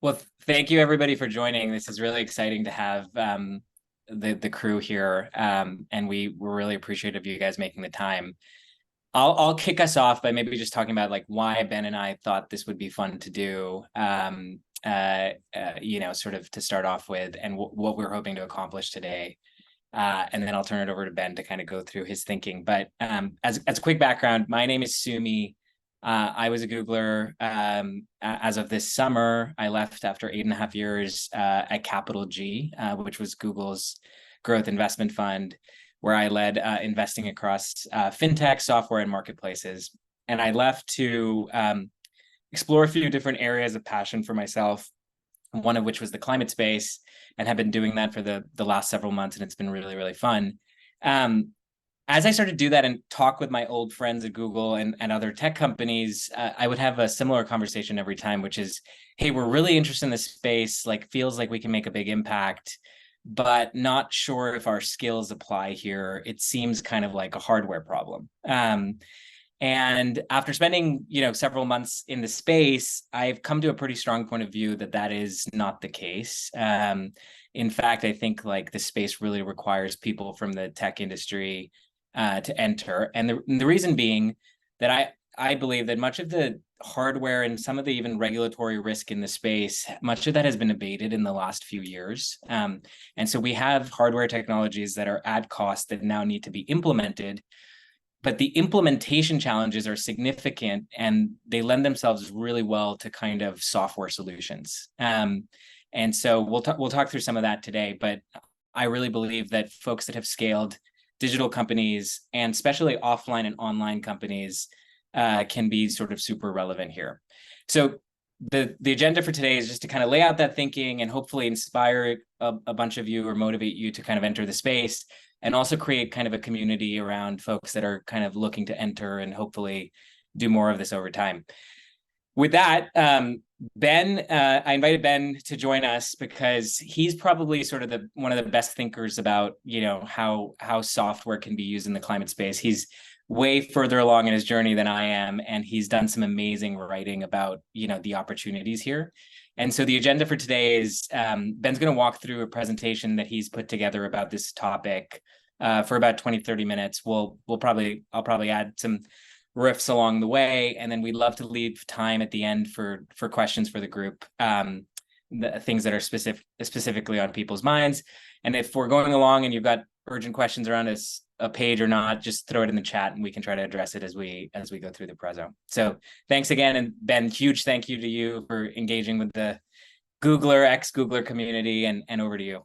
Well, thank you everybody for joining. This is really exciting to have the crew here, and we're really appreciative of you guys making the time. I'll kick us off by maybe just talking about like why Ben and I thought this would be fun to do, sort of to start off with, and what we're hoping to accomplish today. And then I'll turn it over to Ben to kind of go through his thinking. But as a quick background, my name is Sumi. I was a Googler as of this summer. I left after 8.5 years at Capital G, which was Google's growth investment fund, where I led investing across fintech, software, and marketplaces. And I left to explore a few different areas of passion for myself, one of which was the climate space, and have been doing that for the last several months, and it's been really, really fun. As I started to do that and talk with my old friends at Google and other tech companies, I would have a similar conversation every time, which is, hey, we're really interested in this space, like feels like we can make a big impact, but not sure if our skills apply here. It seems kind of like a hardware problem. And after spending, several months in the space, I've come to a pretty strong point of view that that is not the case. In fact, I think like the space really requires people from the tech industry to enter. And the reason being that I believe that much of the hardware and some of the even regulatory risk in the space, much of that has been abated in the last few years. And so we have hardware technologies that are at cost that now need to be implemented, but the implementation challenges are significant and they lend themselves really well to kind of software solutions. And so we'll talk through some of that today, but I really believe that folks that have scaled digital companies, and especially offline and online companies, can be sort of super relevant here. So the agenda for today is just to kind of lay out that thinking and hopefully inspire a bunch of you or motivate you to kind of enter the space, and also create kind of a community around folks that are kind of looking to enter and hopefully do more of this over time. With that, Ben, I invited Ben to join us because he's probably sort of one of the best thinkers about, how software can be used in the climate space. He's way further along in his journey than I am, and he's done some amazing writing about, the opportunities here. And so the agenda for today is Ben's going to walk through a presentation that he's put together about this topic for about 20, 30 minutes. I'll probably add some riffs along the way, and then we'd love to leave time at the end for questions for the group, the things that are specifically on people's minds. And if we're going along and you've got urgent questions around a page or not, just throw it in the chat and we can try to address it as we go through the preso. So thanks again, and Ben, huge thank you to you for engaging with the Googler, ex-Googler community, and over to you.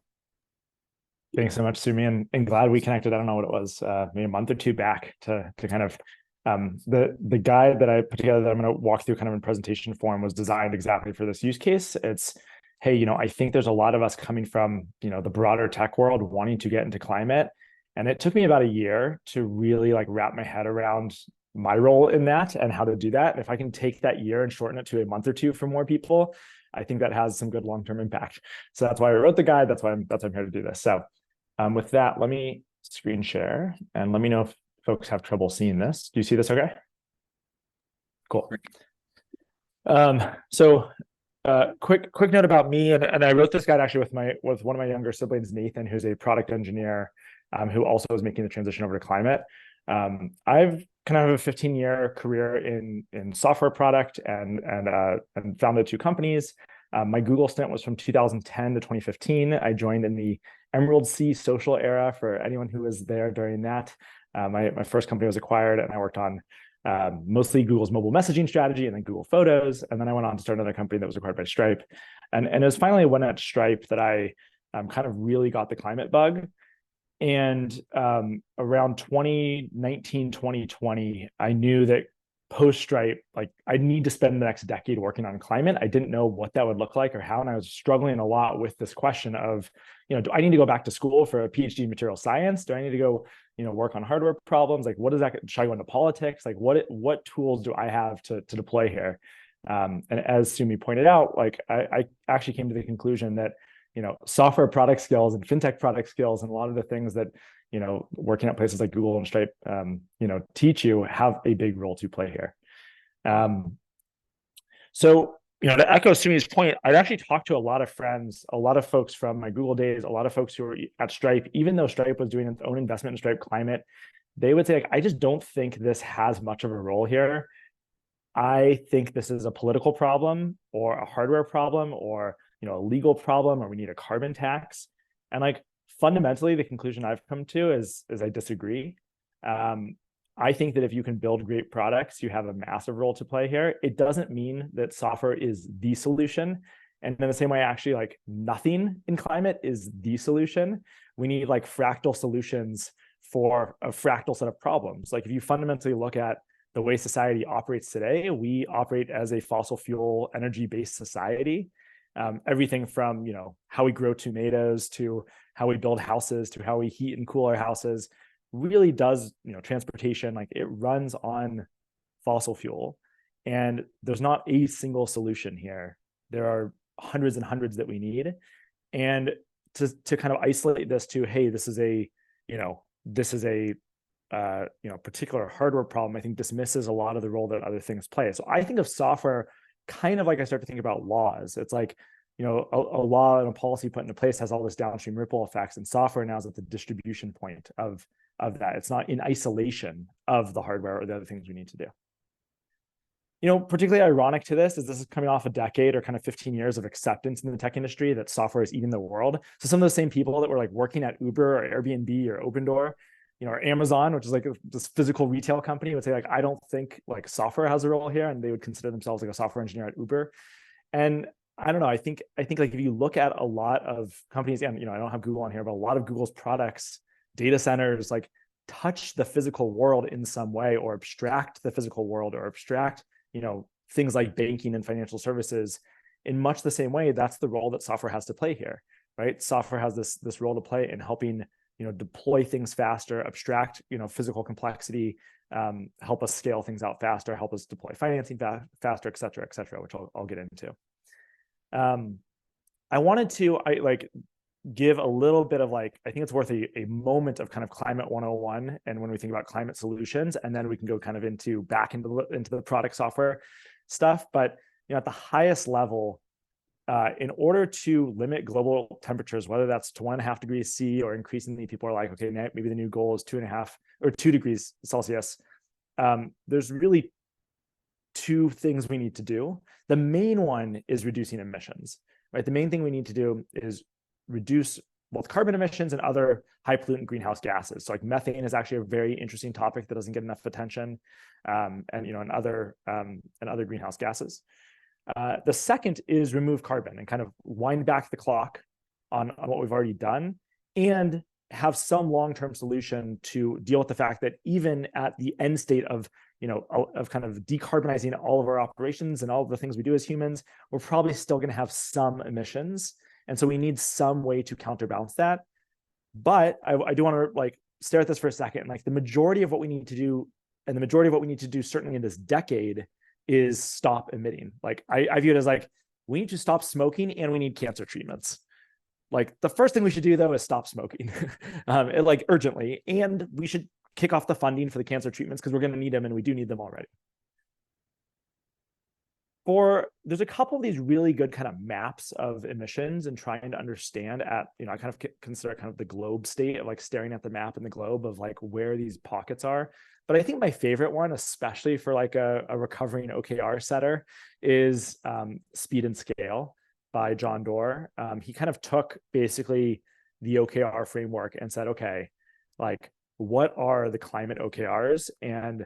Thanks so much, Sumi, and glad we connected. I don't know what it was, maybe a month or two back to kind of the guide that I put together that I'm going to walk through kind of in presentation form was designed exactly for this use case. It's, hey, I think there's a lot of us coming from, the broader tech world wanting to get into climate. And it took me about a year to really like wrap my head around my role in that and how to do that. And if I can take that year and shorten it to a month or two for more people, I think that has some good long-term impact. So that's why I wrote the guide. That's why I'm here to do this. So with that, let me screen share and let me know if folks have trouble seeing this. Do you see this okay? Cool. Quick note about me, and I wrote this guide actually with one of my younger siblings, Nathan, who's a product engineer, who also is making the transition over to climate. I've kind of have a 15-year career in software product and founded two companies. My Google stint was from 2010 to 2015. I joined in the Emerald Sea social era for anyone who was there during that. My first company was acquired, and I worked on mostly Google's mobile messaging strategy and then Google Photos. And then I went on to start another company that was acquired by Stripe. And it was finally when at Stripe that I kind of really got the climate bug. And around 2019, 2020, I knew that post-Stripe, like I need to spend the next decade working on climate. I didn't know what that would look like or how. And I was struggling a lot with this question of, do I need to go back to school for a PhD in material science? Do I need to go, work on hardware problems? Like, what is that? Should I go into politics? Like, what tools do I have to deploy here? And as Sumi pointed out, like I actually came to the conclusion that, software product skills and fintech product skills and a lot of the things that, working at places like Google and Stripe, teach you have a big role to play here. So to echo Sumi's point, I'd actually talked to a lot of friends, a lot of folks from my Google days, a lot of folks who were at Stripe, even though Stripe was doing its own investment in Stripe Climate, they would say, like, I just don't think this has much of a role here. I think this is a political problem or a hardware problem or a legal problem, or we need a carbon tax. And like fundamentally, the conclusion I've come to is I disagree. I think that if you can build great products, you have a massive role to play here. It doesn't mean that software is the solution. And in the same way, actually, like nothing in climate is the solution. We need like fractal solutions for a fractal set of problems. Like if you fundamentally look at the way society operates today, we operate as a fossil fuel energy-based society. Everything from how we grow tomatoes to how we build houses to how we heat and cool our houses really does, transportation, like it runs on fossil fuel. And there's not a single solution here. There are hundreds and hundreds that we need. And to kind of isolate this to, hey, this is a particular hardware problem, I think dismisses a lot of the role that other things play. So I think of software kind of like I start to think about laws. It's like, a law and a policy put into place has all this downstream ripple effects, and software now is at the distribution point of that. It's not in isolation of the hardware or the other things we need to do. Particularly ironic to this is coming off a decade or kind of 15 years of acceptance in the tech industry that software is eating the world. So some of those same people that were like working at Uber or Airbnb or Opendoor, or Amazon, which is like this physical retail company, would say like, I don't think like software has a role here, and they would consider themselves like a software engineer at Uber. And I don't know, I think like if you look at a lot of companies, and I don't have Google on here, but a lot of Google's products, data centers, like touch the physical world in some way, or abstract the physical world, or abstract, things like banking and financial services in much the same way. That's the role that software has to play here, right? Software has this role to play in helping deploy things faster, abstract, physical complexity, help us scale things out faster, help us deploy financing faster, et cetera, which I'll get into. I wanted to give a little bit of I think it's worth a moment of kind of climate 101, and when we think about climate solutions, and then we can go kind of back into the product software stuff. But at the highest level, in order to limit global temperatures, whether that's to 1.5 degrees C, or increasingly people are like, okay, maybe the new goal is 2.5 or 2 degrees Celsius. There's really two things we need to do. The main one is reducing emissions, right? The main thing we need to do is reduce both carbon emissions and other high pollutant greenhouse gases. So like methane is actually a very interesting topic that doesn't get enough attention, and other greenhouse gases. The second is remove carbon and kind of wind back the clock on what we've already done, and have some long-term solution to deal with the fact that even at the end state of kind of decarbonizing all of our operations and all of the things we do as humans, we're probably still going to have some emissions. And so we need some way to counterbalance that. But I do want to stare at this for a second. Like the majority of what we need to do, and the majority of what we need to do certainly in this decade, is stop emitting. Like I view it as like, we need to stop smoking and we need cancer treatments. Like the first thing we should do though is stop smoking, urgently. And we should kick off the funding for the cancer treatments because we're going to need them, and we do need them already. There's a couple of these really good kind of maps of emissions, and trying to understand I kind of consider kind of the globe state of staring at the map in the globe of where these pockets are. But I think my favorite one, especially for a recovering OKR setter, is Speed and Scale by John Doerr. He kind of took basically the OKR framework and said, okay, what are the climate OKRs, and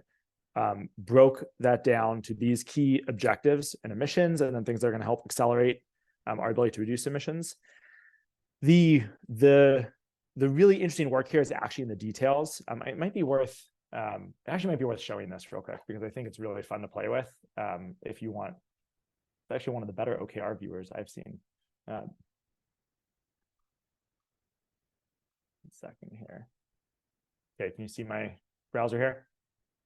broke that down to these key objectives and emissions, and then things that are going to help accelerate our ability to reduce emissions. The really interesting work here is actually in the details. It might be worth showing this real quick, because I think it's really fun to play with. If you want, it's actually one of the better OKR viewers I've seen. One second here. Okay, can you see my browser here?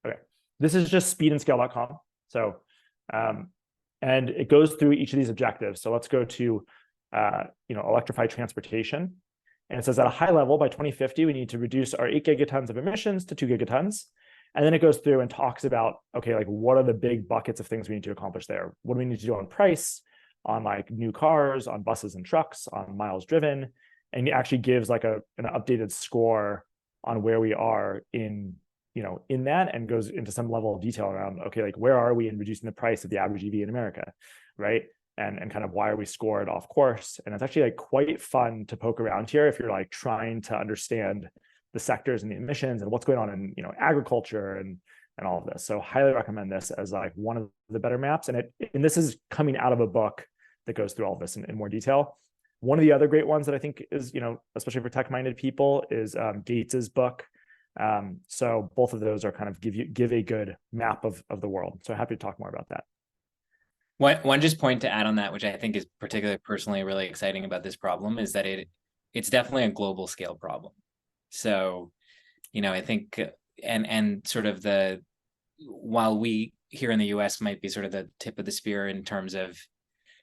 Okay, this is just speedandscale.com. So, and it goes through each of these objectives. So let's go to, electrify transportation. And it says at a high level, by 2050, we need to reduce our 8 gigatons of emissions to 2 gigatons. And then it goes through and talks about, okay, like what are the big buckets of things we need to accomplish there? What do we need to do on price, on like new cars, on buses and trucks, on miles driven? And it actually gives like an updated score on where we are in, in that, and goes into some level of detail around, okay, like where are we in reducing the price of the average EV in America, right? And kind of why are we scored off course? And it's actually like quite fun to poke around here if you're like trying to understand the sectors and the emissions and what's going on in agriculture and all of this. So highly recommend this as like one of the better maps. And this is coming out of a book that goes through all of this in more detail. One of the other great ones that I think is, especially for tech-minded people, is Gates's book. So both of those are kind of give a good map of the world. So happy to talk more about that. One just point to add on that, which I think is particularly personally really exciting about this problem, is that it's definitely a global scale problem. So, I think, and sort of while we here in the US might be sort of the tip of the spear in terms of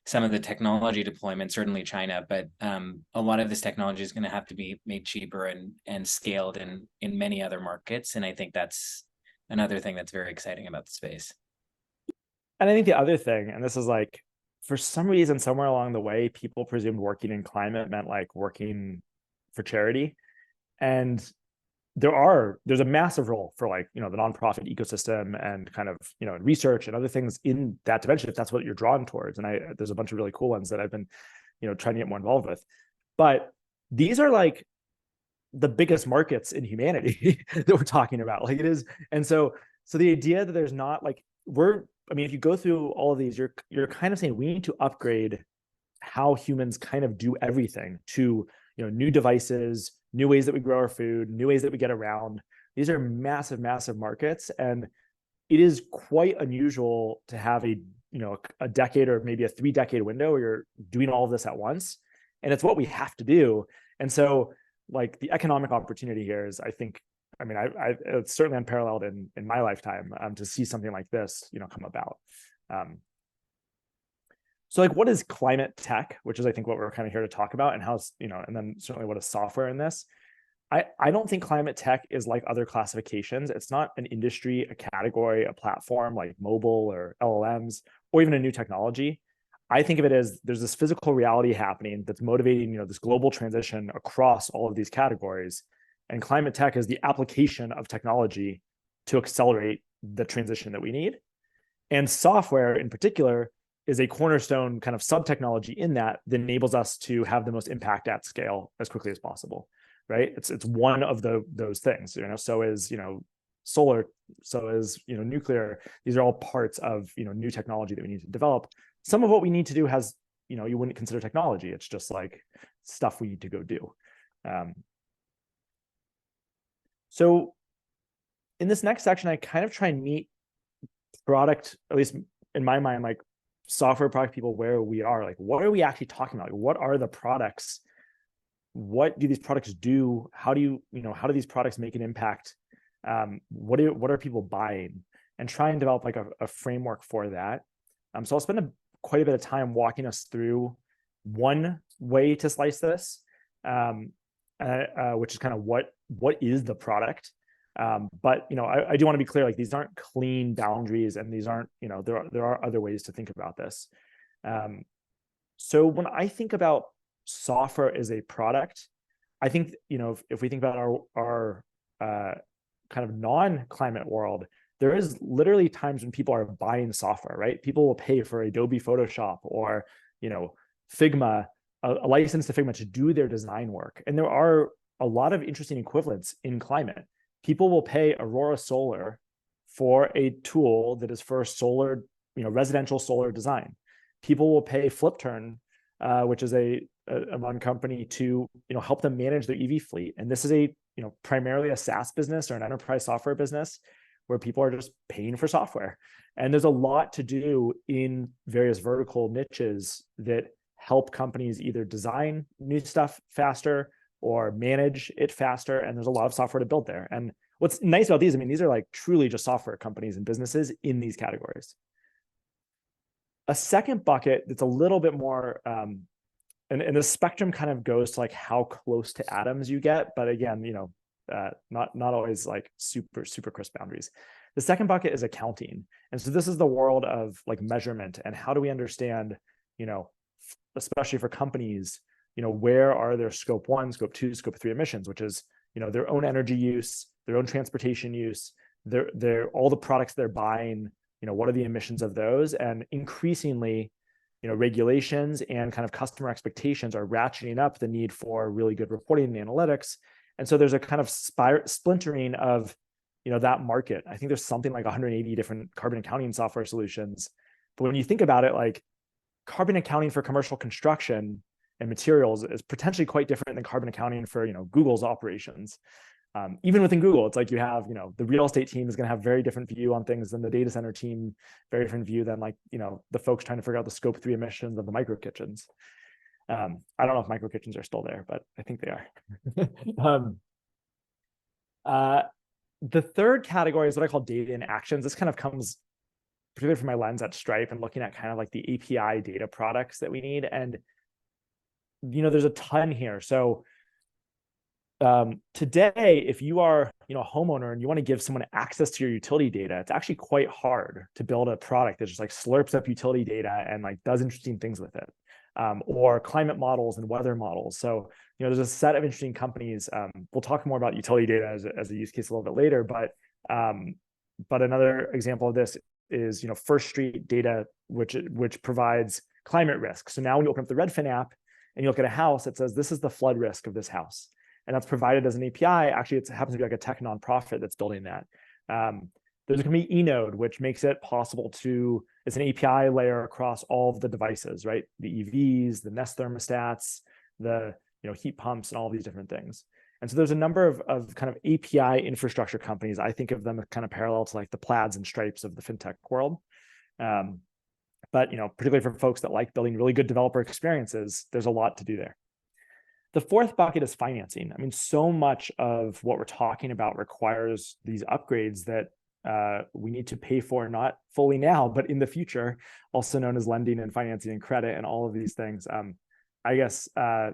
some of the technology deployment, certainly China, but a lot of this technology is going to have to be made cheaper and scaled in many other markets. And I think that's another thing that's very exciting about the space. And I think the other thing, and this is like, for some reason, somewhere along the way, people presumed working in climate meant like working for charity. And there's a massive role for like, the nonprofit ecosystem and kind of, research and other things in that dimension, if that's what you're drawn towards. And there's a bunch of really cool ones that I've been, trying to get more involved with. But these are like the biggest markets in humanity that we're talking about. Like it is. And so the idea that there's not like, if you go through all of these, you're kind of saying we need to upgrade how humans kind of do everything to, new devices, new ways that we grow our food, new ways that we get around. These are massive, massive markets. And it is quite unusual to have a decade or maybe a 3-decade window where you're doing all of this at once. And it's what we have to do. And so like the economic opportunity here is, I think, it's certainly unparalleled in my lifetime to see something like this, come about. So like, what is climate tech, which is, I think, what we're kind of here to talk about, and how's, and then certainly what is software in this. I don't think climate tech is like other classifications. It's not an industry, a category, a platform like mobile or LLMs, or even a new technology. I think of it as there's this physical reality happening that's motivating, this global transition across all of these categories. And climate tech is the application of technology to accelerate the transition that we need. And software in particular is a cornerstone kind of sub-technology in that enables us to have the most impact at scale as quickly as possible, right? It's one of those things, so is, solar, so is, nuclear. These are all parts of, new technology that we need to develop. Some of what we need to do has, you wouldn't consider technology. It's just like stuff we need to go do. So in this next section, I kind of try and meet product, at least in my mind, like software product people where we are. Like, what are we actually talking about? Like, what are the products? What do these products do? How do these products make an impact? What are people buying? And try and develop like a framework for that. So I'll spend quite a bit of time walking us through one way to slice this, which is kind of what is the product. But I do want to be clear, like these aren't clean boundaries, and these aren't, there are other ways to think about this. So when I think about software as a product, I think, if we think about our kind of non-climate world, there is literally times when people are buying software, right? People will pay for Adobe Photoshop or, Figma, a license to Figma to do their design work. And there are a lot of interesting equivalents in climate. People will pay Aurora Solar for a tool that is for solar, residential solar design. People will pay FlipTurn, which is a one company, to help them manage their EV fleet. And this is primarily a SaaS business or an enterprise software business where people are just paying for software. And there's a lot to do in various vertical niches that help companies either design new stuff faster or manage it faster. And there's a lot of software to build there. And what's nice about these, these are like truly just software companies and businesses in these categories. A second bucket that's a little bit more, and the spectrum kind of goes to like how close to atoms you get. But again, not always like super crisp boundaries. The second bucket is accounting. And so this is the world of like measurement and how do we understand, especially for companies, where are their scope 1, scope 2, scope 3 emissions, which is, their own energy use, their own transportation use, their all the products they're buying, what are the emissions of those? And increasingly, regulations and kind of customer expectations are ratcheting up the need for really good reporting and analytics. And so there's a kind of splintering of, that market. I think there's something like 180 different carbon accounting software solutions. But when you think about it, like carbon accounting for commercial construction and materials is potentially quite different than carbon accounting for, Google's operations. Even within Google, it's like you have, the real estate team is going to have very different view on things than the data center team, very different view than like, the folks trying to figure out the scope 3 emissions of the micro kitchens. I don't know if micro kitchens are still there, but I think they are. The third category is what I call data and actions. This kind of comes particularly from my lens at Stripe and looking at kind of like the API data products that we need. And, there's a ton here. So today, if you are, a homeowner and you want to give someone access to your utility data, it's actually quite hard to build a product that just like slurps up utility data and like does interesting things with it. Or climate models and weather models. So, there's a set of interesting companies. We'll talk more about utility data as a use case a little bit later, but another example of this is, First Street data, which provides climate risk. So now when you open up the Redfin app and you look at a house, it says, this is the flood risk of this house. And that's provided as an API. Actually, it happens to be like a tech nonprofit that's building that. There's going to be eNode, which makes it possible to, it's an API layer across all of the devices, right? The EVs, the Nest thermostats, the heat pumps, and all these different things. And so there's a number of kind of API infrastructure companies. I think of them as kind of parallel to like the Plaids and Stripes of the fintech world. But particularly for folks that like building really good developer experiences, there's a lot to do there. The fourth bucket is financing. I mean, so much of what we're talking about requires these upgrades that we need to pay for, not fully now, but in the future, also known as lending and financing and credit and all of these things. I guess, I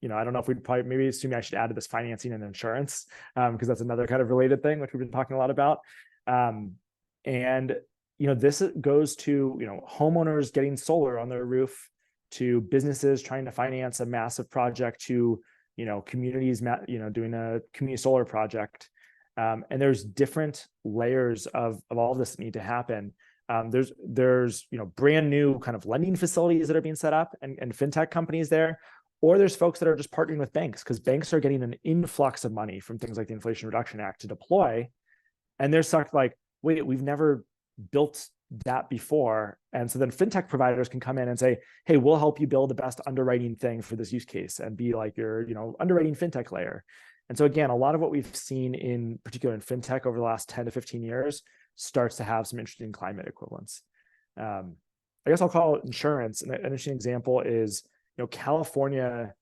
don't know if we'd probably, maybe assume I should add to this financing and insurance, because that's another kind of related thing, which we've been talking a lot about. And, this goes to, homeowners getting solar on their roof, to businesses trying to finance a massive project, to, communities, doing a community solar project. And there's different layers of all of this that need to happen. There's brand new kind of lending facilities that are being set up and fintech companies there, or there's folks that are just partnering with banks because banks are getting an influx of money from things like the Inflation Reduction Act to deploy. And they're stuck like, wait, we've never built that before. And so then fintech providers can come in and say, hey, we'll help you build the best underwriting thing for this use case and be like your, underwriting fintech layer. And so again, a lot of what we've seen in particular in fintech over the last 10 to 15 years starts to have some interesting climate equivalents. I guess I'll call it insurance. And an interesting example is, California,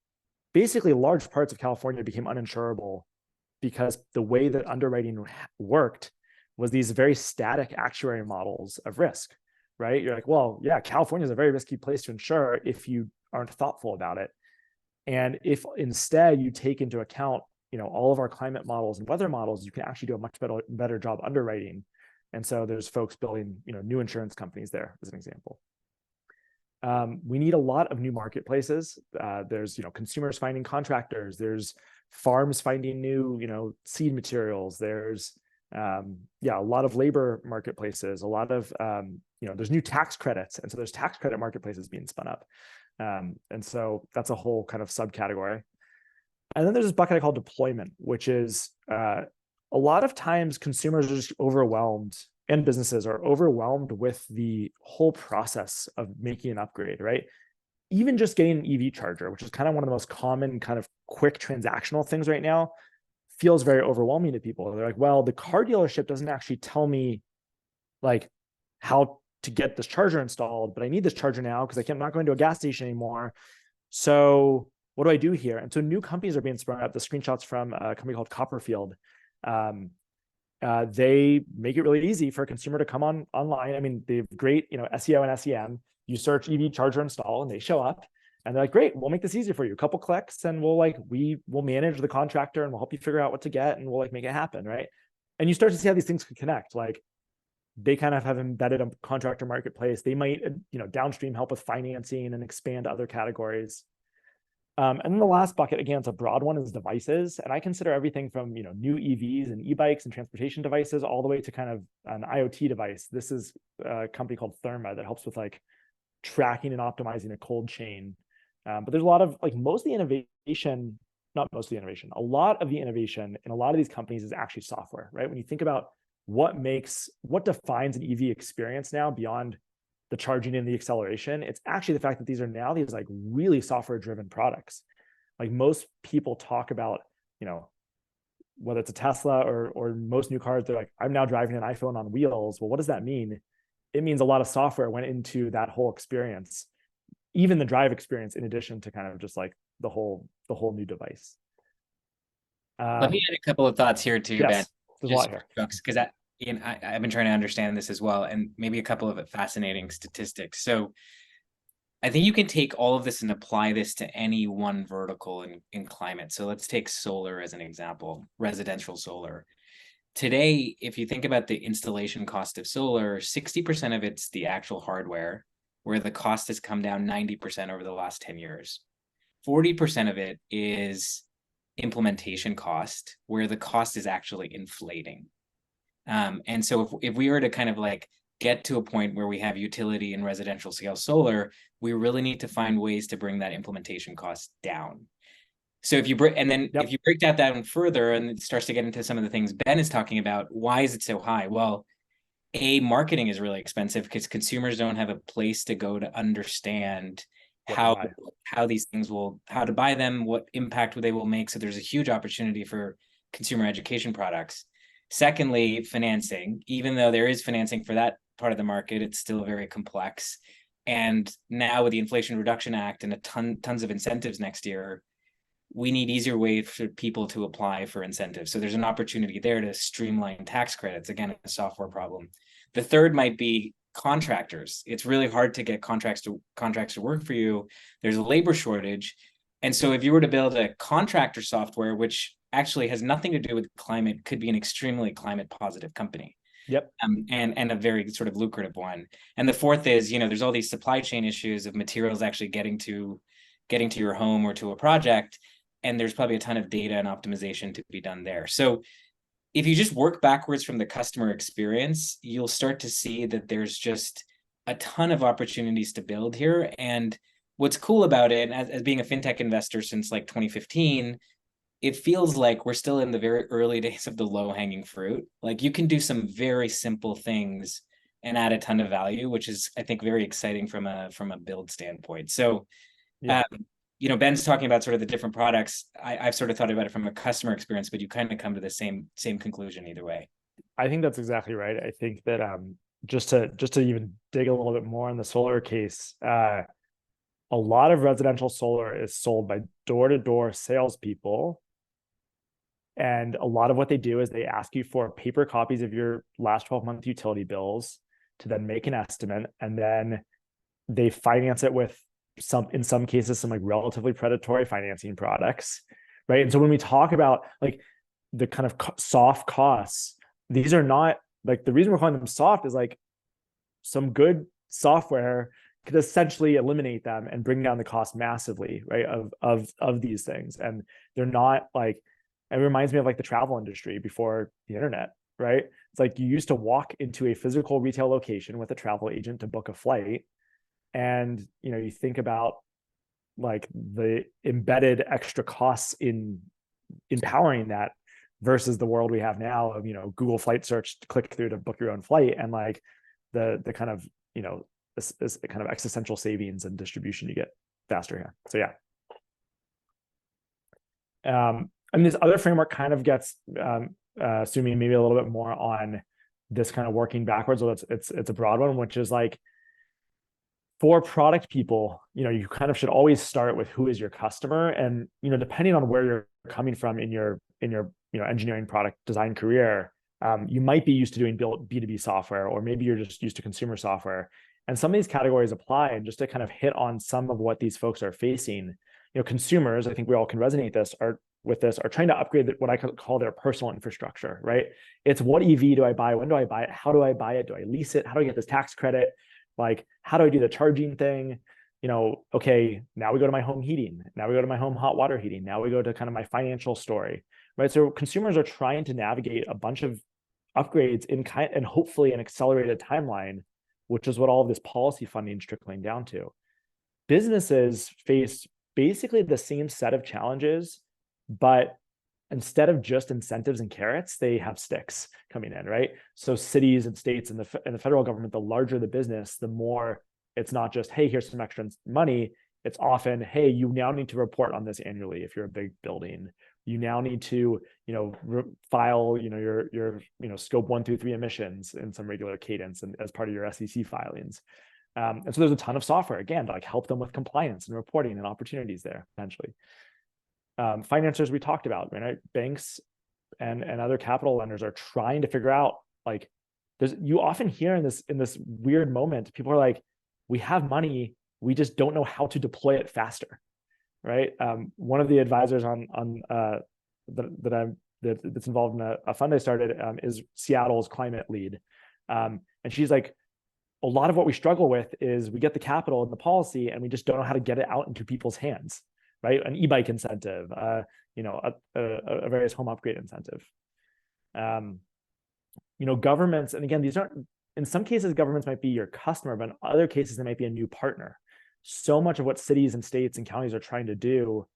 basically large parts of California became uninsurable because the way that underwriting worked was these very static actuary models of risk, right? You're like, well, yeah, California is a very risky place to insure if you aren't thoughtful about it. And if instead you take into account, all of our climate models and weather models, you can actually do a much better job underwriting. And so there's folks building, new insurance companies there as an example. We need a lot of new marketplaces. There's, consumers finding contractors. There's farms finding new, seed materials. There's, a lot of labor marketplaces. A lot of, there's new tax credits, and so there's tax credit marketplaces being spun up. And so that's a whole kind of subcategory. And then there's this bucket I call deployment, which is a lot of times consumers are just overwhelmed and businesses are overwhelmed with the whole process of making an upgrade, right? Even just getting an EV charger, which is kind of one of the most common kind of quick transactional things right now, feels very overwhelming to people. They're like, well, the car dealership doesn't actually tell me like how to get this charger installed, but I need this charger now because I'm not going to a gas station anymore. So what do I do here? And so new companies are being sprung up. The screenshots from a company called Copperfield. They make it really easy for a consumer to come online. I mean, they have great, SEO and SEM. You search EV charger install and they show up. And they're like, great, we'll make this easy for you. A couple clicks and we'll manage the contractor and we'll help you figure out what to get and we'll like make it happen, right? And you start to see how these things could connect. Like they kind of have embedded a contractor marketplace. They might, downstream help with financing and expand other categories. And then the last bucket, again, it's a broad one, is devices. And I consider everything from, new EVs and e-bikes and transportation devices all the way to kind of an IoT device. This is a company called Therma that helps with like tracking and optimizing a cold chain. But there's a lot of like most of the innovation, not most of the innovation, a lot of the innovation in a lot of these companies is actually software, right? When you think about what defines an EV experience now beyond the charging and the acceleration, it's actually the fact that these are now these like really software driven products. Like most people talk about, whether it's a Tesla or most new cars, they're like, I'm now driving an iPhone on wheels. Well, what does that mean? It means a lot of software went into that whole experience, even the drive experience, in addition to kind of just like the whole new device. Let me add a couple of thoughts here too, Ben. Yes, there's a lot here. Because I've been trying to understand this as well, and maybe a couple of fascinating statistics. So I think you can take all of this and apply this to any one vertical in climate. So let's take solar as an example, residential solar. Today, if you think about the installation cost of solar, 60% of it's the actual hardware, where the cost has come down 90% over the last 10 years. 40% of it is implementation cost, where the cost is actually inflating. And so if we were to kind of like get to a point where we have utility and residential scale solar, we really need to find ways to bring that implementation cost down. So if you break, and then if you break that down further, and it starts to get into some of the things Ben is talking about, why is it so high? Well, marketing is really expensive because consumers don't have a place to go to understand how these things how to buy them, what impact they will make. So there's a huge opportunity for consumer education products. Secondly, financing. Even though there is financing for that part of the market, it's still very complex. And now with the Inflation Reduction Act and tons of incentives next year, we need easier ways for people to apply for incentives. So there's an opportunity there to streamline tax credits. Again, a software problem. The third might be contractors. It's really hard to get contracts to work for you. There's a labor shortage. And so if you were to build a contractor software, which actually has nothing to do with climate, could be an extremely climate positive company. Yep. And a very sort of lucrative one. And the fourth is, there's all these supply chain issues of materials actually getting to your home or to a project. And there's probably a ton of data and optimization to be done there. So if you just work backwards from the customer experience, you'll start to see that there's just a ton of opportunities to build here. And what's cool about it, as being a fintech investor since like 2015, it feels like we're still in the very early days of the low-hanging fruit. Like you can do some very simple things and add a ton of value, which is, I think, very exciting from a build standpoint. So, Ben's talking about sort of the different products. I've sort of thought about it from a customer experience, but you kind of come to the same conclusion either way. I think that's exactly right. I think that just to even dig a little bit more in the solar case, a lot of residential solar is sold by door-to-door salespeople. And a lot of what they do is they ask you for paper copies of your last 12-month utility bills to then make an estimate. And then they finance it with in some cases, some like relatively predatory financing products, right? And so when we talk about like the kind of soft costs, these are not like, the reason we're calling them soft is like some good software could essentially eliminate them and bring down the cost massively, right? Of these things. And they're not like, it reminds me of like the travel industry before the internet, right? It's like you used to walk into a physical retail location with a travel agent to book a flight. And, you think about like the embedded extra costs in empowering that versus the world we have now of, Google flight search to click through to book your own flight, and like the kind of, this kind of existential savings and distribution you get faster here. So yeah. And this other framework kind of gets assuming maybe a little bit more on this kind of working backwards. So it's a broad one, which is like, for product people, you kind of should always start with who is your customer. And, depending on where you're coming from in your engineering product design career, you might be used to doing B2B software, or maybe you're just used to consumer software. And some of these categories apply. And just to kind of hit on some of what these folks are facing, consumers, I think we all can resonate with this, are trying to upgrade what I call their personal infrastructure, right? It's what EV do I buy? When do I buy it? How do I buy it? Do I lease it? How do I get this tax credit? Like, how do I do the charging thing? Okay, now we go to my home heating. Now we go to my home hot water heating. Now we go to kind of my financial story, right? So consumers are trying to navigate a bunch of upgrades and hopefully an accelerated timeline, which is what all of this policy funding is trickling down to. Businesses face basically the same set of challenges, but instead of just incentives and carrots, they have sticks coming in, right? So cities and states and the federal government, the larger the business, the more it's not just, hey, here's some extra money. It's often, hey, you now need to report on this annually if you're a big building. You now need to, file, your scope 1 through 3 emissions in some regular cadence and as part of your SEC filings. And so there's a ton of software, again, to like help them with compliance and reporting and opportunities there, potentially. Financiers we talked about, right? Banks and other capital lenders are trying to figure out, like, you often hear in this weird moment, people are like, we have money, we just don't know how to deploy it faster, right? One of the advisors that's involved in a fund I started is Seattle's climate lead, and she's like, a lot of what we struggle with is we get the capital and the policy, and we just don't know how to get it out into people's hands, right? An e-bike incentive, a various home upgrade incentive. Governments, and again, these aren't, in some cases, governments might be your customer, but in other cases, they might be a new partner. So much of what cities and states and counties are trying to do,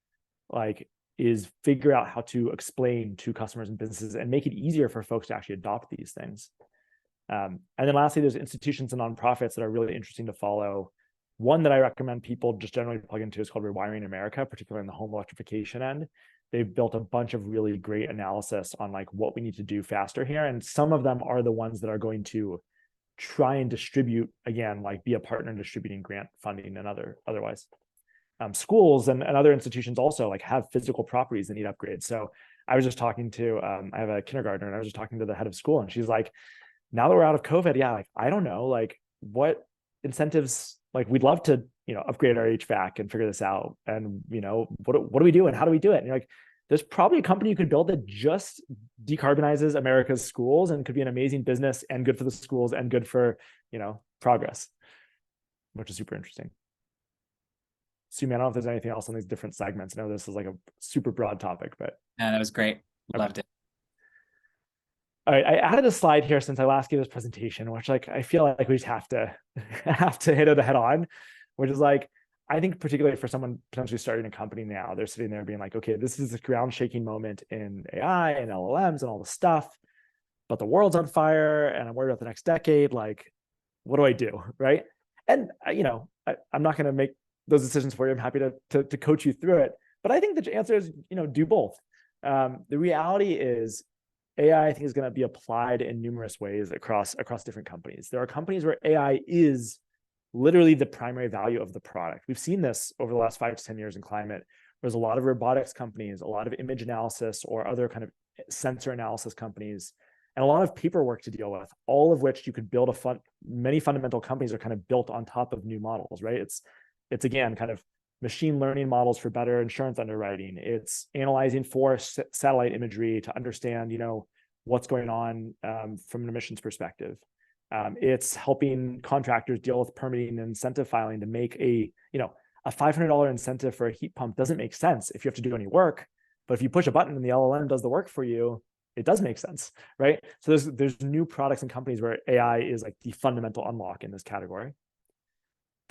like, is figure out how to explain to customers and businesses and make it easier for folks to actually adopt these things. And then lastly, there's institutions and nonprofits that are really interesting to follow. One that I recommend people just generally plug into is called Rewiring America, particularly in the home electrification end. They've built a bunch of really great analysis on like what we need to do faster here. And some of them are the ones that are going to try and distribute, again, like be a partner in distributing grant funding and otherwise. Schools and other institutions also like have physical properties that need upgrades. So I was just talking to, I have a kindergartner, and I was just talking to the head of school, and she's like, now that we're out of COVID, yeah, like, I don't know, like what incentives, like we'd love to, upgrade our HVAC and figure this out. And, what do we do and how do we do it? And you're like, there's probably a company you could build that just decarbonizes America's schools and could be an amazing business and good for the schools and good for, progress, which is super interesting. Sumi, I don't know if there's anything else on these different segments. I know this is like a super broad topic, but. Yeah, that was great. Loved it. All right, I added a slide here since I last gave this presentation, which like I feel like we just have to hit it head on, which is like, I think particularly for someone potentially starting a company now, they're sitting there being like, okay, this is a ground shaking moment in AI and LLMs and all the stuff, but the world's on fire and I'm worried about the next decade. Like, what do I do, right? And I'm not going to make those decisions for you. I'm happy to coach you through it, but I think the answer is do both. The reality is, AI, I think, is going to be applied in numerous ways across different companies. There are companies where AI is literally the primary value of the product. We've seen this over the last 5 to 10 years in climate. There's a lot of robotics companies, a lot of image analysis or other kind of sensor analysis companies, and a lot of paperwork to deal with, all of which you could build many fundamental companies are kind of built on top of new models, right? It's again, kind of machine learning models for better insurance underwriting. It's analyzing forest satellite imagery to understand, what's going on from an emissions perspective. It's helping contractors deal with permitting and incentive filing to make a $500 incentive for a heat pump doesn't make sense if you have to do any work. But if you push a button and the LLM does the work for you, it does make sense, right? So there's new products and companies where AI is like the fundamental unlock in this category.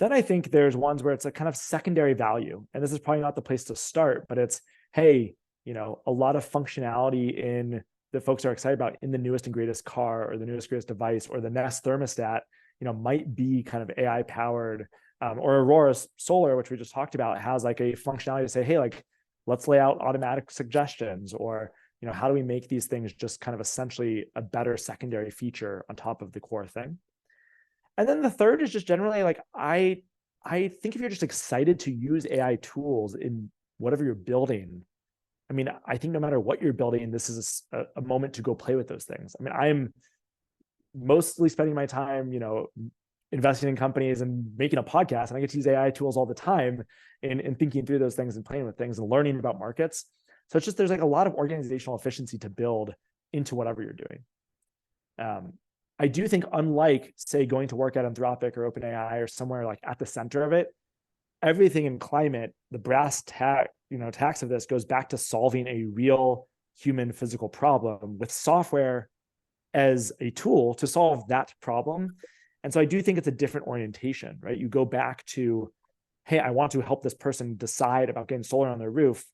Then I think there's ones where it's a kind of secondary value. And this is probably not the place to start, but it's, hey, a lot of functionality that folks are excited about in the newest and greatest car or the newest, greatest device or the Nest thermostat, might be kind of AI powered, or Aurora Solar, which we just talked about, has like a functionality to say, hey, like, let's lay out automatic suggestions, or, how do we make these things just kind of essentially a better secondary feature on top of the core thing? And then the third is just generally like, I think if you're just excited to use AI tools in whatever you're building, I mean, I think no matter what you're building, this is a moment to go play with those things. I mean, I'm mostly spending my time, investing in companies and making a podcast, and I get to use AI tools all the time in thinking through those things and playing with things and learning about markets. So it's just, there's like a lot of organizational efficiency to build into whatever you're doing. I do think, unlike, say, going to work at Anthropic or OpenAI or somewhere like at the center of it, everything in climate, the brass tacks of this goes back to solving a real human physical problem with software as a tool to solve that problem. And so I do think it's a different orientation, right? You go back to, hey, I want to help this person decide about getting solar on their roof.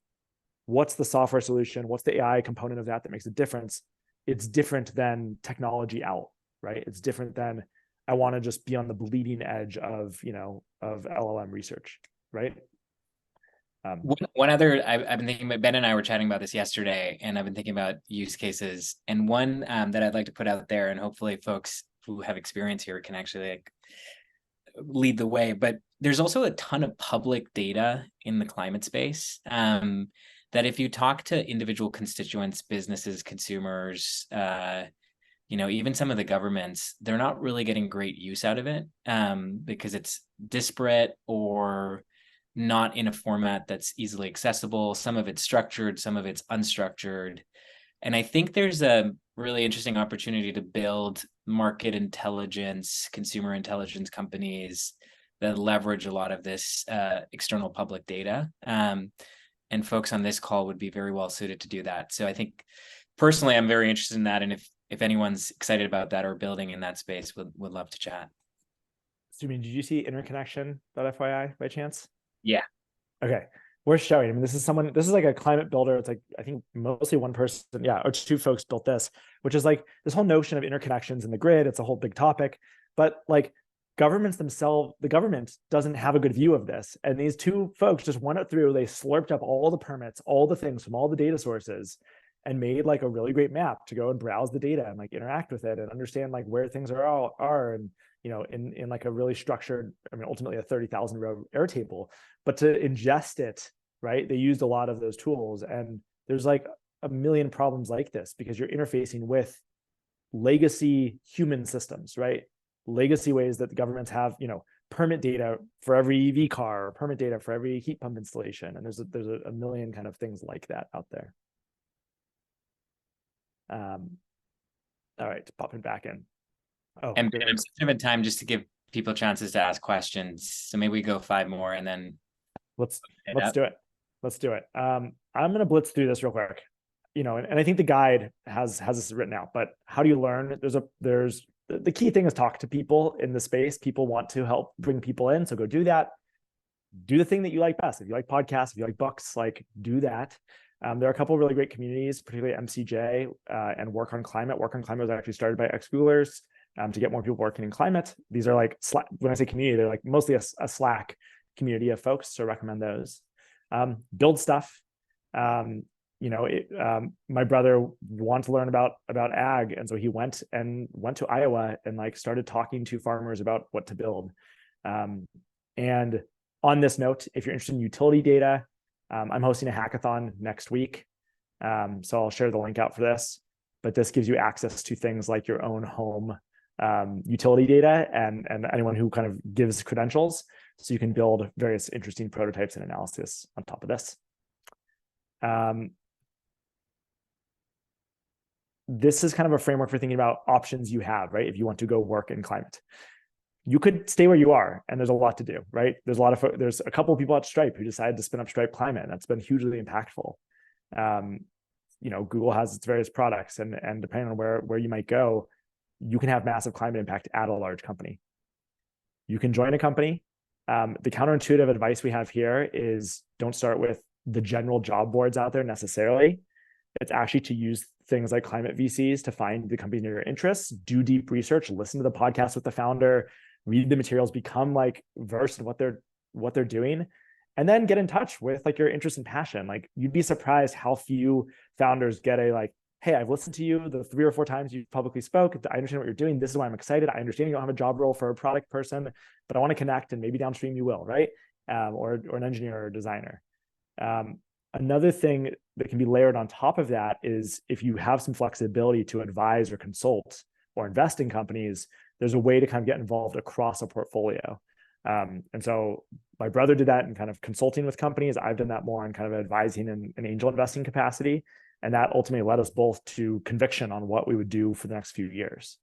What's the software solution? What's the AI component of that makes a difference? It's different than technology out, right? It's different than, I want to just be on the bleeding edge of, of LLM research, right? One other, I've been thinking about, Ben and I were chatting about this yesterday, and I've been thinking about use cases. And one that I'd like to put out there, and hopefully folks who have experience here can actually like lead the way. But there's also a ton of public data in the climate space that if you talk to individual constituents, businesses, consumers, even some of the governments, they're not really getting great use out of it because it's disparate or not in a format that's easily accessible. Some of it's structured, some of it's unstructured. And I think there's a really interesting opportunity to build market intelligence, consumer intelligence companies that leverage a lot of this external public data. And folks on this call would be very well suited to do that. So I think personally, I'm very interested in that. And if anyone's excited about that or building in that space, would love to chat. Did you see interconnection.fyi by chance? Yeah. Okay. Worth showing. I mean, this is like a climate builder. It's like, I think mostly one person, or two folks built this, which is like this whole notion of interconnections in the grid. It's a whole big topic, but like governments themselves, the government doesn't have a good view of this. And these two folks just went it through, they slurped up all the permits, all the things from all the data sources, and made like a really great map to go and browse the data and like interact with it and understand like where things are and in like a really structured, ultimately a 30,000 row Airtable, but to ingest it, right? They used a lot of those tools, and there's like a million problems like this because you're interfacing with legacy human systems, right? Legacy ways that the governments have, permit data for every EV car, or permit data for every heat pump installation. And there's a million kind of things like that out there. All right, popping back in. Oh, and I'm in time just to give people chances to ask questions. So maybe we go 5 more and then let's do it. Let's do it. I'm going to blitz through this real quick, and I think the guide has this written out, but how do you learn? There's the key thing is talk to people in the space. People want to help bring people in. So go do that. Do the thing that you like best. If you like podcasts, if you like books, like do that. There are a couple of really great communities, particularly MCJ and Work on Climate. Work on Climate was actually started by Xooglers to get more people working in climate. These are like, when I say community, they're like mostly a Slack community of folks. So recommend those. Build stuff. My brother wanted to learn about ag, and so he went to Iowa and like started talking to farmers about what to build. And on this note, if you're interested in utility data, I'm hosting a hackathon next week, so I'll share the link out for this. But this gives you access to things like your own home utility data and anyone who kind of gives credentials, so you can build various interesting prototypes and analysis on top of this. This is kind of a framework for thinking about options you have, right? If you want to go work in climate, you could stay where you are, and there's a lot to do, right? There's a couple of people at Stripe who decided to spin up Stripe Climate, and that's been hugely impactful. Google has its various products, and depending on where you might go, you can have massive climate impact at a large company. You can join a company. The counterintuitive advice we have here is don't start with the general job boards out there necessarily. It's actually to use things like climate VCs to find the company in your interests, do deep research, listen to the podcast with the founder, read the materials, become like versed in what they're doing, and then get in touch with like your interest and passion. Like you'd be surprised how few founders get a like, hey, I've listened to you the 3 or 4 times you publicly spoke. I understand what you're doing. This is why I'm excited. I understand you don't have a job role for a product person, but I want to connect, and maybe downstream you will, right? Or an engineer or a designer. Another thing that can be layered on top of that is if you have some flexibility to advise or consult or invest in companies, there's a way to kind of get involved across a portfolio. And so my brother did that in kind of consulting with companies. I've done that more in kind of advising and angel investing capacity. And that ultimately led us both to conviction on what we would do for the next few years.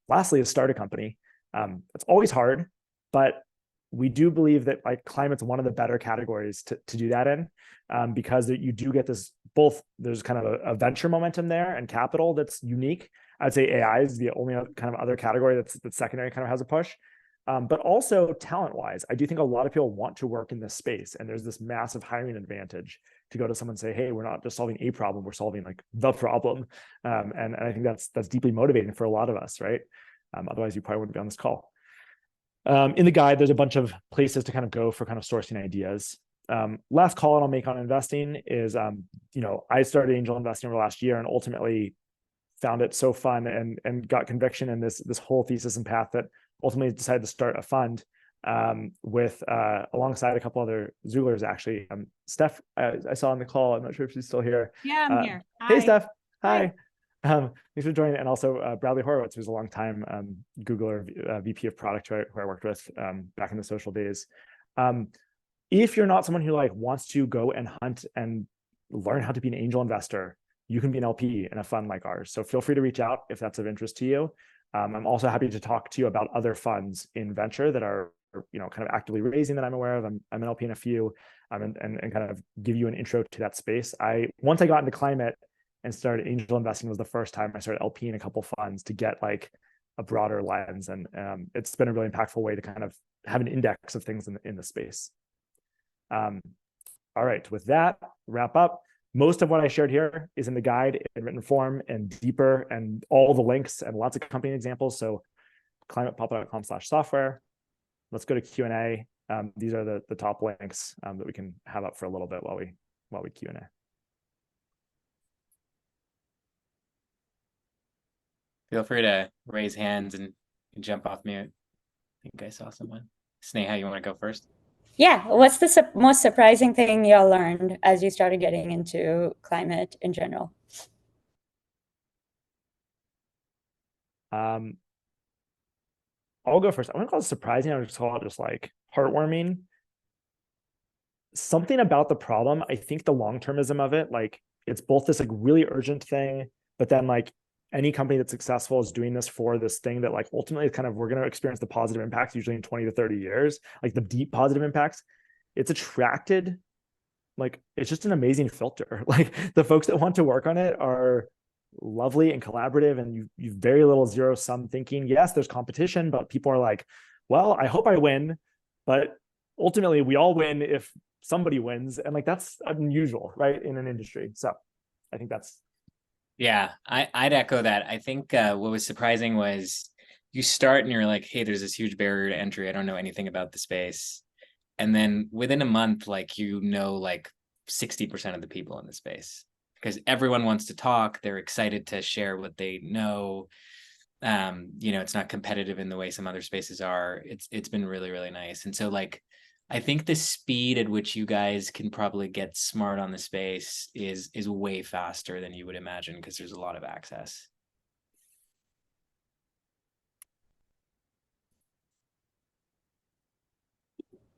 Lastly, is start a company. It's always hard, but we do believe that like climate's one of the better categories to do that in, because you do get this both, there's kind of a venture momentum there and capital that's unique. I'd say AI is the only kind of other category that's secondary kind of has a push. But also talent-wise, I do think a lot of people want to work in this space, and there's this massive hiring advantage to go to someone and say, "Hey, we're not just solving a problem; we're solving like the problem." And I think that's deeply motivating for a lot of us, right? Otherwise, you probably wouldn't be on this call. In the guide, there's a bunch of places to kind of go for kind of sourcing ideas. Last call I'll make on investing is, I started angel investing over the last year and ultimately found it so fun and got conviction in this whole thesis and path that ultimately decided to start a fund with alongside a couple other Xooglers actually. Steph, I saw on the call. I'm not sure if she's still here. Yeah, I'm here. Hey, Steph. Hi. Thanks for joining. And also Bradley Horowitz, who's a longtime Googler VP of product who I worked with back in the social days. If you're not someone who like wants to go and hunt and learn how to be an angel investor, you can be an LP in a fund like ours. So feel free to reach out if that's of interest to you. I'm also happy to talk to you about other funds in venture that are, kind of actively raising that I'm aware of. I'm an LP in a few, and kind of give you an intro to that space. Once I got into climate and started angel investing was the first time I started LP in a couple funds to get like a broader lens. And it's been a really impactful way to kind of have an index of things in the space. All right, with that, wrap up. Most of what I shared here is in the guide in written form and deeper, and all the links and lots of company examples. So climatepapa.com/software. Let's go to Q&A. These are the top links that we can have up for a little bit while we Q&A. Feel free to raise hands and jump off mute. I think I saw someone. Sneha, you want to go first? Yeah. What's the most surprising thing y'all learned as you started getting into climate in general? I'll go first. I wouldn't call it surprising. I would just call it just like heartwarming. Something about the problem, I think the long-termism of it, like it's both this like really urgent thing, but then like any company that's successful is doing this for this thing that like ultimately kind of we're going to experience the positive impacts usually in 20 to 30 years, like the deep positive impacts. It's attracted, like it's just an amazing filter. Like the folks that want to work on it are lovely and collaborative, and you've very little zero sum thinking. Yes, there's competition, but people are like, well, I hope I win, but ultimately we all win if somebody wins, and like that's unusual, right, in an industry. So I think that's. Yeah, I'd echo that. I think what was surprising was you start and you're like, hey, there's this huge barrier to entry. I don't know anything about the space. And then within a month, like, like 60% of the people in the space, because everyone wants to talk. They're excited to share what they know. It's not competitive in the way some other spaces are. It's been really, really nice. And so like, I think the speed at which you guys can probably get smart on the space is way faster than you would imagine, because there's a lot of access.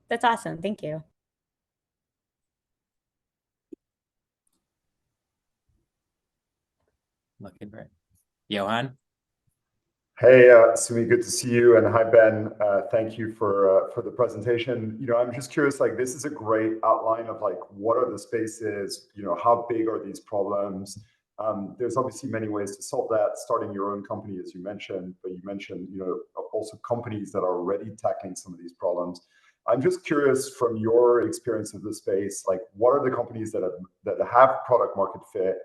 That's awesome. Thank you. Looking great. Johan? Hey, Sumi, good to see you. And hi, Ben. Thank you for the presentation. I'm just curious, like, this is a great outline of like, what are the spaces, how big are these problems? There's obviously many ways to solve that, starting your own company, as you mentioned, but you mentioned, also companies that are already tackling some of these problems. I'm just curious from your experience of the space, like, what are the companies that have product market fit,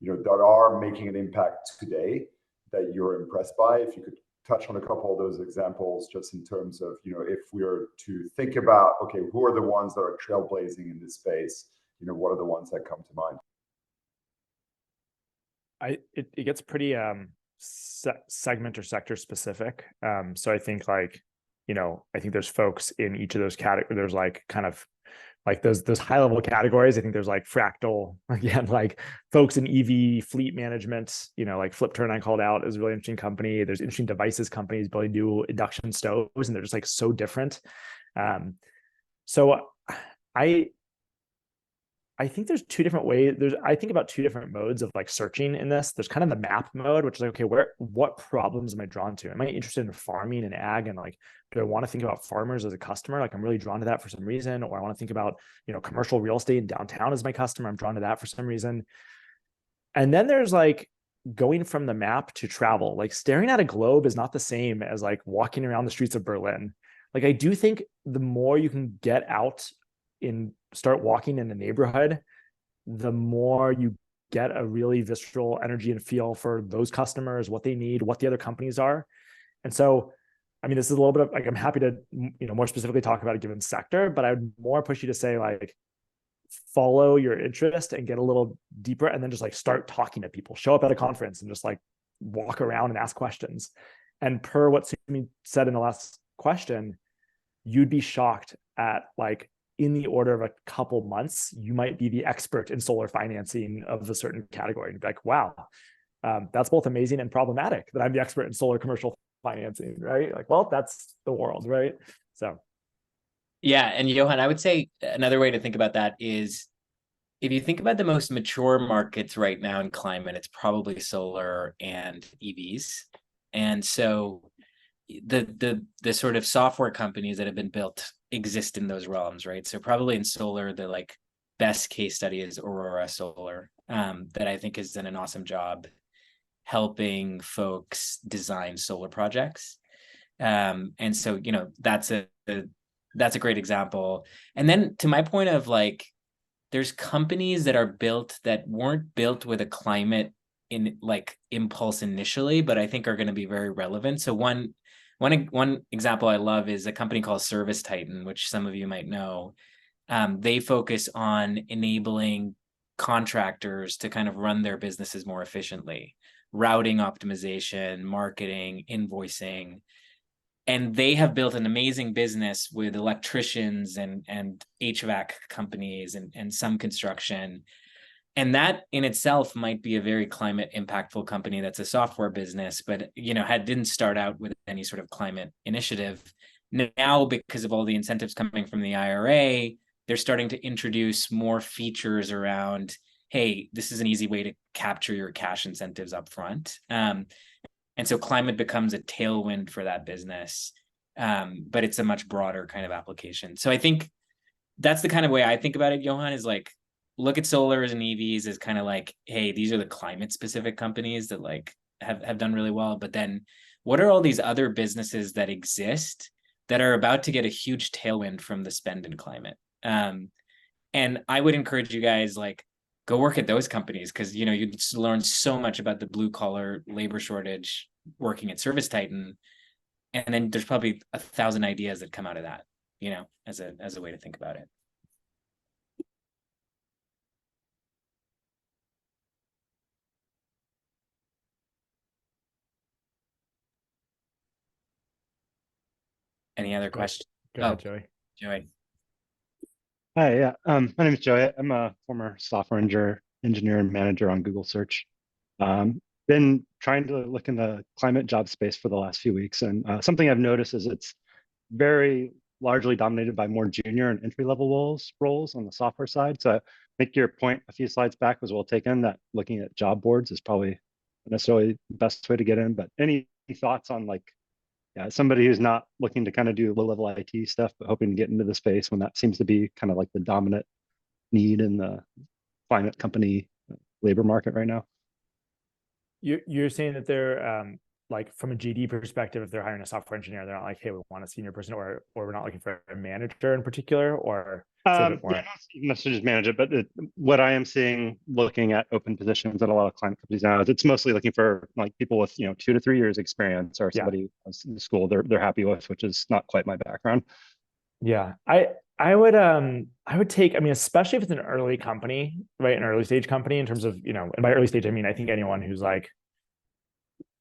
that are making an impact today, that you're impressed by? If you could touch on a couple of those examples, just in terms of, if we are to think about, okay, who are the ones that are trailblazing in this space? What are the ones that come to mind? It gets pretty segment or sector specific. So I think like, I think there's folks in each of those categories. There's like kind of like those high level categories. I think there's like Fractal, again, like folks in EV fleet management, like Flip Turn I called out is a really interesting company. There's interesting devices companies building new induction stoves, and they're just like so different. So I think there's two different ways. I think about two different modes of like searching in this. There's kind of the map mode, which is like, okay, what problems am I drawn to? Am I interested in farming and ag? And like, do I want to think about farmers as a customer? Like I'm really drawn to that for some reason, or I want to think about, commercial real estate in downtown as my customer. I'm drawn to that for some reason. And then there's like going from the map to travel. Like staring at a globe is not the same as like walking around the streets of Berlin. Like I do think the more you can get out start walking in the neighborhood, the more you get a really visceral energy and feel for those customers, what they need, what the other companies are. And so, I mean, this is a little bit of like, I'm happy to, more specifically talk about a given sector, but I would more push you to say like, follow your interest and get a little deeper, and then just like start talking to people, show up at a conference and just like walk around and ask questions. And per what Sumi said in the last question, you'd be shocked at like, in the order of a couple months, you might be the expert in solar financing of a certain category. And be like, wow, that's both amazing and problematic that I'm the expert in solar commercial financing, right? Like, well, that's the world, right? So. Yeah. And Johan, I would say another way to think about that is if you think about the most mature markets right now in climate, it's probably solar and EVs. And so the sort of software companies that have been built exist in those realms, right? So probably in solar, the like best case study is Aurora Solar, that I think has done an awesome job helping folks design solar projects. And so, that's a great example. And then to my point of like, there's companies that are built that weren't built with a climate in like impulse initially, but I think are going to be very relevant. So one example I love is a company called Service Titan, which some of you might know. They focus on enabling contractors to kind of run their businesses more efficiently, routing optimization, marketing, invoicing. And they have built an amazing business with electricians and HVAC companies and some construction. And that in itself might be a very climate impactful company that's a software business, but didn't start out with any sort of climate initiative. Now, because of all the incentives coming from the IRA, they're starting to introduce more features around, hey, this is an easy way to capture your cash incentives up front. And so climate becomes a tailwind for that business, but it's a much broader kind of application. So I think that's the kind of way I think about it, Johan, is like, look at solars and EVs as kind of like, hey, these are the climate specific companies that like have done really well. But then what are all these other businesses that exist that are about to get a huge tailwind from the spend in climate? And I would encourage you guys, like, go work at those companies, because you'd learn so much about the blue collar labor shortage working at Service Titan. And then there's probably 1,000 ideas that come out of that, as a way to think about it. Any other questions? Go ahead, Joey. Joey. Hi, yeah. My name is Joey. I'm a former software engineer and manager on Google Search. Been trying to look in the climate job space for the last few weeks, and something I've noticed is it's very largely dominated by more junior and entry-level roles on the software side. So I think your point a few slides back was well taken, that looking at job boards is probably not necessarily the best way to get in. But any thoughts on like, somebody who's not looking to kind of do low-level IT stuff, but hoping to get into the space when that seems to be kind of like the dominant need in the climate company labor market right now? You're saying that they're like from a GD perspective, if they're hiring a software engineer, they're not like, hey, we want a senior person, or we're not looking for a manager in particular, or not necessarily just manage it, but what I am seeing looking at open positions at a lot of climate companies now is it's mostly looking for like people with 2 to 3 years experience, or somebody who was in school they're happy with, which is not quite my background. Yeah, I would take, I mean, especially if it's an early company, right? An early stage company in terms of, and by early stage, I mean, I think anyone who's like,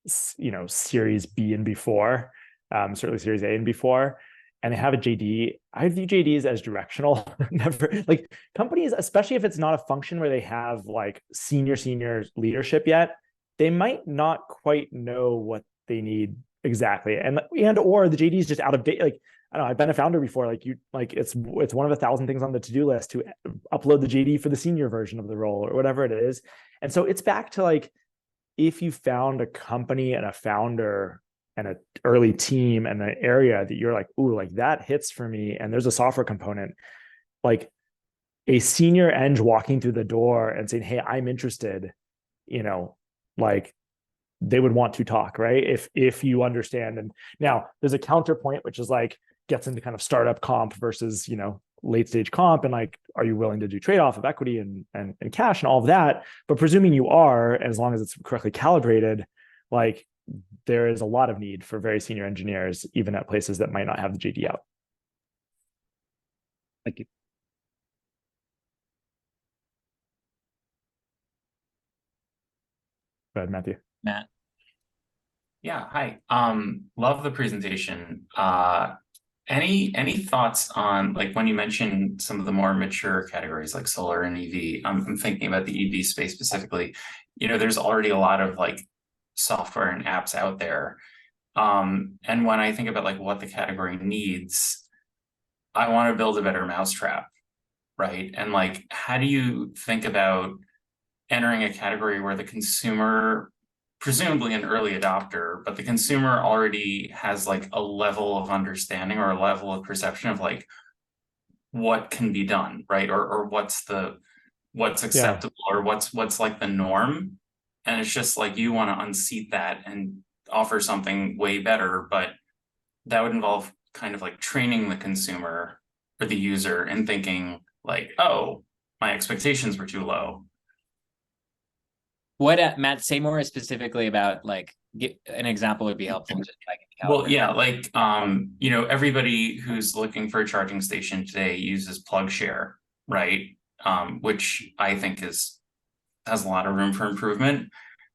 Series B and before, certainly Series A and before, and they have a JD, I view JDs as directional. Never like companies, especially if it's not a function where they have like senior leadership yet, they might not quite know what they need exactly. And or the JD is just out of date. Like, I don't know, I've been a founder before. Like it's one of 1,000 things on the to-do list to upload the JD for the senior version of the role or whatever it is. And so it's back to like, if you found a company and a founder and an early team and an area that you're like, ooh, like that hits for me, and there's a software component, like a senior eng walking through the door and saying, hey, I'm interested, like they would want to talk, right? If you understand. And now there's a counterpoint, which is like gets into kind of startup comp versus, late stage comp, and like, are you willing to do trade-off of equity and cash and all of that? But presuming you are, as long as it's correctly calibrated, like there is a lot of need for very senior engineers, even at places that might not have the JD out. Thank you. Go ahead, Matthew. Matt. Yeah, hi. Love the presentation. Any thoughts on, like, when you mentioned some of the more mature categories like solar and EV? I'm thinking about the EV space specifically. There's already a lot of like software and apps out there. And when I think about like what the category needs, I want to build a better mousetrap, right? And like, how do you think about entering a category where the consumer, presumably an early adopter, but the consumer already has like a level of understanding or a level of perception of like what can be done, right? Or what's acceptable, or what's like the norm. And it's just like, you want to unseat that and offer something way better, but that would involve kind of like training the consumer or the user and thinking like, oh, my expectations were too low. What, Matt, say more specifically about, like, an example would be helpful. Just like, well, yeah, like, everybody who's looking for a charging station today uses PlugShare, right? Which I think has a lot of room for improvement.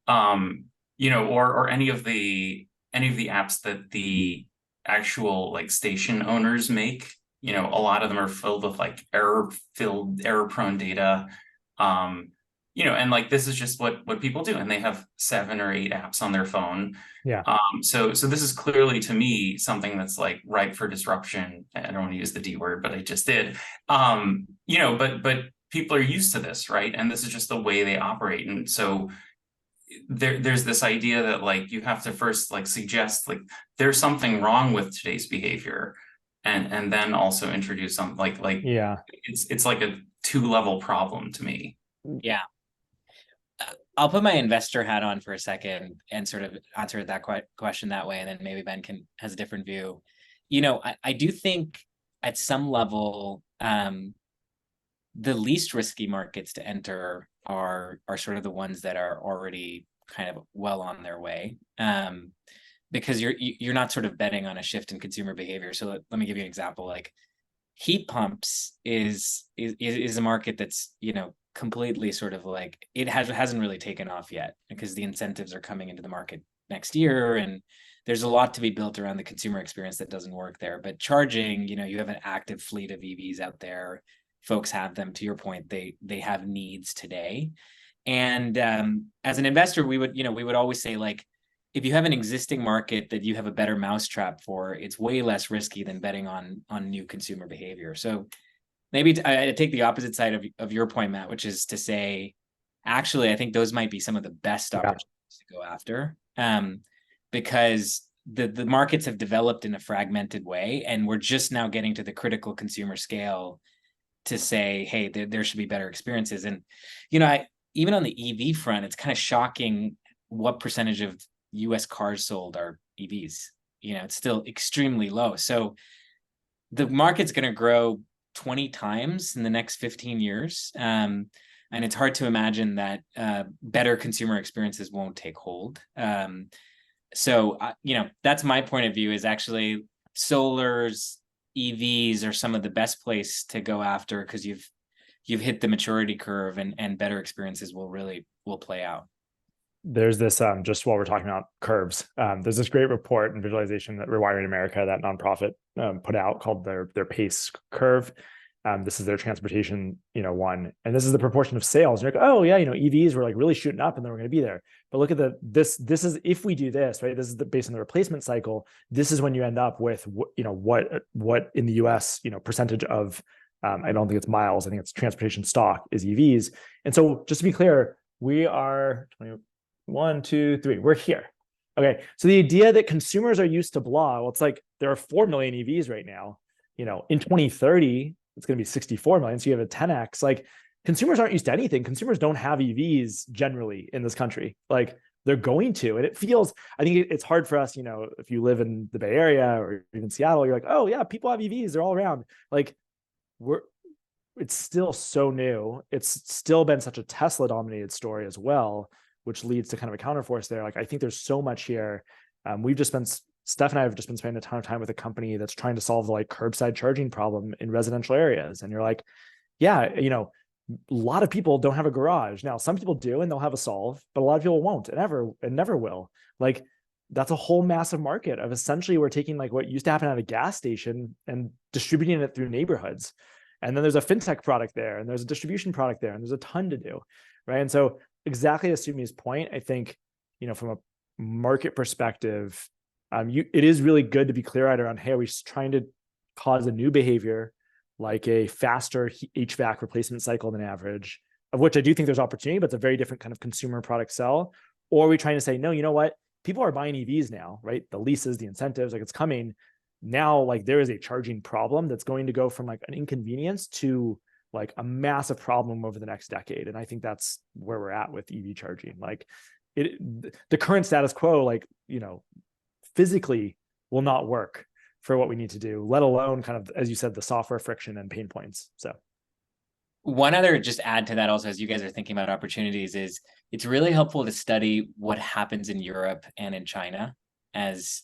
Or any of the apps that the actual like station owners make. A lot of them are filled with like error-prone data. And like, this is just what people do, and they have 7 or 8 apps on their phone. Yeah. So this is clearly, to me, something that's like ripe for disruption. I don't want to use the D word, but I just did. But people are used to this, right? And this is just the way they operate. And so there's this idea that like, you have to first like suggest like there's something wrong with today's behavior, and then also introduce something like yeah, it's like a 2-level problem to me. Yeah. I'll put my investor hat on for a second and sort of answer that question that way, and then maybe Ben has a different view. I do think at some level, the least risky markets to enter are sort of the ones that are already kind of well on their way, because you're not sort of betting on a shift in consumer behavior. So let me give you an example. Like, heat pumps is a market that's completely sort of like, it hasn't really taken off yet, because the incentives are coming into the market next year, and there's a lot to be built around the consumer experience that doesn't work there. But charging, you have an active fleet of EVs out there. Folks have them. To your point, they have needs today. And as an investor, we would always say, like, if you have an existing market that you have a better mousetrap for, it's way less risky than betting on new consumer behavior. So maybe I take the opposite side of your point, Matt, which is to say, actually, I think those might be some of the best opportunities to go after, because the markets have developed in a fragmented way, and we're just now getting to the critical consumer scale to say, hey, there should be better experiences. And, even on the EV front, it's kind of shocking what percentage of US cars sold are EVs. It's still extremely low. So the market's going to grow 20 times in the next 15 years. And it's hard to imagine that better consumer experiences won't take hold. So that's my point of view, is actually solars, EVs are some of the best place to go after, because you've hit the maturity curve, and better experiences will play out. there's this just while we're talking about curves, there's this great report and visualization that Rewiring America, that nonprofit, put out called their PACE curve. This is their transportation, one, and this is the proportion of sales. And you're like, oh yeah, EVs were like really shooting up, and then we're going to be there. But look at this is, if we do this, right, this is based on the replacement cycle. This is when you end up with what in the US, percentage of, I don't think it's miles, I think it's transportation stock is EVs. And so just to be clear, we are 1, 2, 3, we're here. Okay, so the idea that consumers are used to blah, well, it's like there are 4 million EVs right now. In 2030, it's going to be 64 million. So you have a 10x. Like, consumers aren't used to anything. Consumers don't have EVs generally in this country. Like, they're going to, and it feels, I think it's hard for us, if you live in the Bay Area or even Seattle, you're like, oh yeah, people have EVs, they're all around. Like, it's still so new. It's still been such a Tesla dominated story as well, which leads to kind of a counterforce there. Like, I think there's so much here. Steph and I have just been spending a ton of time with a company that's trying to solve the like curbside charging problem in residential areas. And you're like, yeah, a lot of people don't have a garage. Now, some people do, and they'll have a solve, but a lot of people won't and never will. Like, that's a whole massive market of essentially we're taking like what used to happen at a gas station and distributing it through neighborhoods. And then there's a fintech product there, and there's a distribution product there, and there's a ton to do, right? And so exactly to Sumi's point, I think, from a market perspective, it is really good to be clear-eyed around, hey, are we trying to cause a new behavior like a faster HVAC replacement cycle than average, of which I do think there's opportunity, but it's a very different kind of consumer product sell? Or are we trying to say, no, you know what? People are buying EVs now, right? The leases, the incentives, like, it's coming. Now, like, there is a charging problem that's going to go from like an inconvenience to like a massive problem over the next decade. And I think that's where we're at with EV charging. Like, the current status quo, like, physically will not work for what we need to do, let alone kind of, as you said, the software friction and pain points. So one other just add to that also, as you guys are thinking about opportunities, is it's really helpful to study what happens in Europe and in China as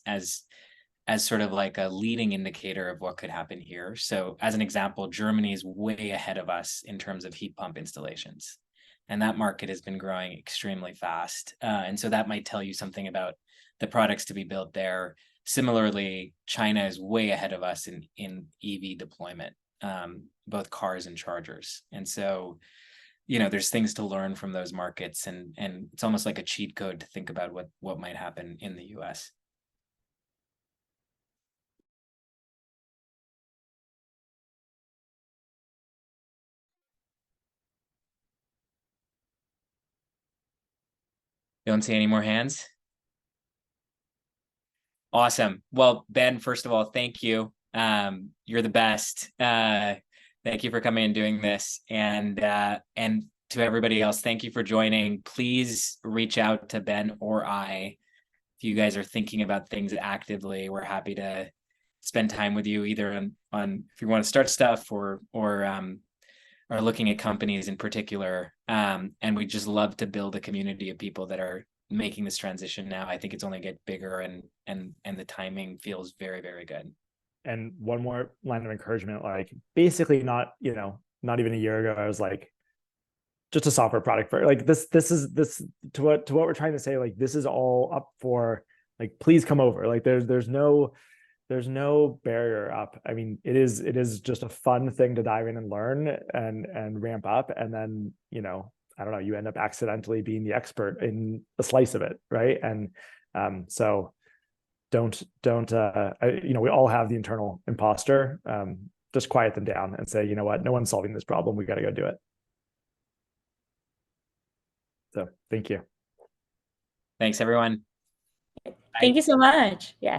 sort of like a leading indicator of what could happen here. So as an example, Germany is way ahead of us in terms of heat pump installations. And that market has been growing extremely fast. And so that might tell you something about the products to be built there. Similarly, China is way ahead of us in EV deployment, both cars and chargers. And so, there's things to learn from those markets, and it's almost like a cheat code to think about what might happen in the US. Don't see any more hands. Awesome. Well, Ben, first of all, thank you. You're the best. Thank you for coming and doing this. And to everybody else, thank you for joining. Please reach out to Ben or I if you guys are thinking about things actively. We're happy to spend time with you, either on if you want to start stuff or are looking at companies in particular. And we just love to build a community of people that are making this transition now. I think it's only get bigger, and the timing feels very, very good. And one more line of encouragement, like, basically not even a year ago, I was like, just a software product for like this to what we're trying to say, like, this is all up for, like, please come over. Like, there's no barrier up. I mean, it is just a fun thing to dive in and learn and ramp up. And then, I don't know, you end up accidentally being the expert in a slice of it, right? And so don't we all have the internal imposter. Just quiet them down and say, you know what, no one's solving this problem, we got to go do it. So thank you. Thanks, everyone. Thank you so much. Yeah.